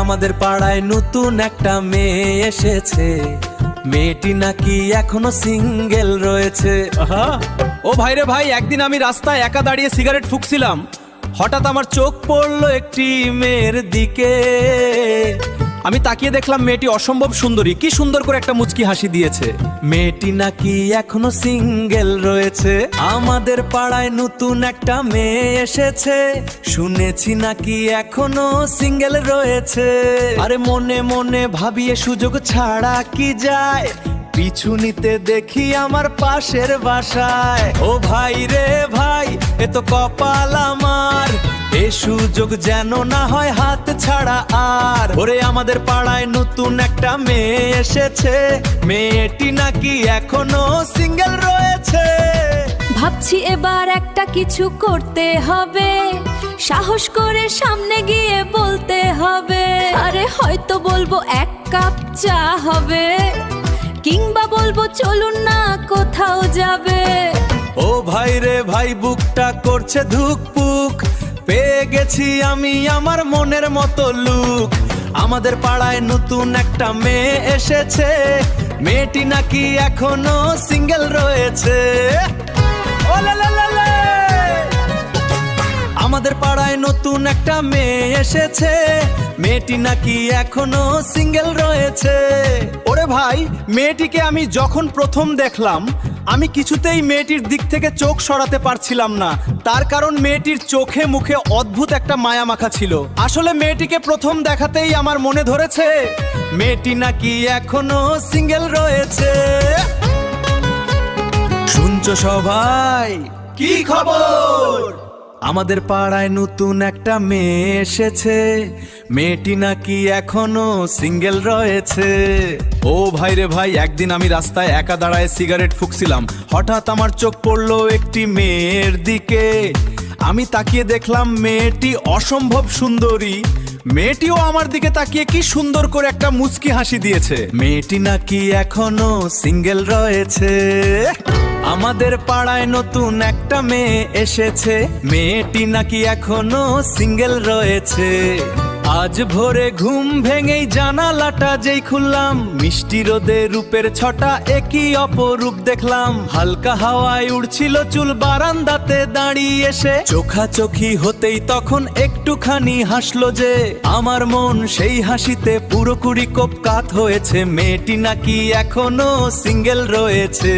আমাদের পাড়ায় নতুন একটা মেয়ে এসেছে, মেয়েটি নাকি এখনো সিঙ্গেল রয়েছে। আহা, ও ভাই রে ভাই, একদিন আমি রাস্তায় একা দাঁড়িয়ে সিগারেট ফুঁকছিলাম, হঠাৎ আমার চোখ পড়লো একটি মেয়ের দিকে। আমি তাকিয়ে দেখলাম মেয়েটি অসম্ভব সুন্দরী, কি সুন্দর করে একটা মুচকি হাসি দিয়েছে। মেয়েটি নাকি এখনো সিঙ্গেল রয়েছে। আমাদের পাড়ায় নতুন একটা মেয়ে এসেছে, শুনেছি নাকি এখনো সিঙ্গেল রয়েছে। আরে মনে মনে ভাবিয়ে সুযোগ ছাড়া কি যায়, পিছু নিতে দেখি আমার পাশের বাসায়। ও ভাই রে ভাই, এ তো কপাল আমার, এ সুযোগ যেন না হয় হাত ছাড়া আর। ওরে আমাদের পাড়ায় নতুন একটা মেয়ে এসেছে, মেয়েটি নাকি এখনো সিঙ্গেল রয়েছে। ভাবছি এবার একটা কিছু করতে হবে, সাহস করে সামনে গিয়ে বলতে হবে। আরে হয়তো বলবো এক কাপ চা হবে, কিংবা বলবো চলুন না কোথাও যাবে। ও ভাই রে ভাই, বুকটা করছে ধুকপুক, পেয়ে গেছি আমি আমার মনের মতো লুক। আমাদের পাড়ায় নতুন একটা মেয়ে এসেছে, মেয়েটি নাকি এখনো সিঙ্গেল রয়েছে। ও লা লা লা লা। আমাদের পাড়ায় নতুন একটা মেয়ে এসেছে, মেয়েটি নাকি এখনো সিঙ্গেল রয়েছে। ওরে ভাই, মেয়েটিকে আমি যখন প্রথম দেখলাম, আমি কিছুতেই মেয়েটির দিক থেকে চোখ সরাতে পারছিলাম না। তার কারণ মেয়েটির চোখে মুখে অদ্ভুত একটা মায়া মাখা ছিল। আসলে মেয়েটিকে প্রথম দেখাতেই আমার মনে ধরেছে মেয়েটি নাকি এখনো সিঙ্গেল রয়েছে। শুনছো সবাই, কি খবর? আমাদের পাড়ায় নতুন একটা মেয়ে এসেছে, মেয়েটি নাকি এখনো সিঙ্গেল রয়েছে। ও ভাই রে ভাই, একদিন আমি রাস্তায় একা দাঁড়ায় সিগারেট ফুঁকছিলাম, হঠাৎ আমার চোখ পড়লো একটি মেয়ের দিকে। আমি তাকিয়ে দেখলাম মেয়েটি অসম্ভব সুন্দরী। মেয়েটিও আমার দিকে তাকিয়ে কি সুন্দর করে একটা মুচকি হাসি দিয়েছে। মেয়েটি নাকি এখনো সিঙ্গেল রয়েছে। আমাদের পাড়ায় নতুন একটা মেয়ে এসেছে, মেয়েটি নাকি এখনো সিঙ্গেল রয়েছে। আজ ভোরে ঘুম ভেঙেই জানালাটা যেই খুললাম, মিষ্টি রোদে রূপের ছটা একই অপরূপ দেখলাম। হালকা হাওয়ায় উড়ছিল চুল বারান্দাতে দাঁড়িয়ে এসে, চোখাচোখি হতেই তখন একটুখানি হাসলো যে। আমার মন সেই হাসিতে পুরোপুরি কোপ কাত হয়েছে, মেয়েটি নাকি এখনো সিঙ্গেল রয়েছে।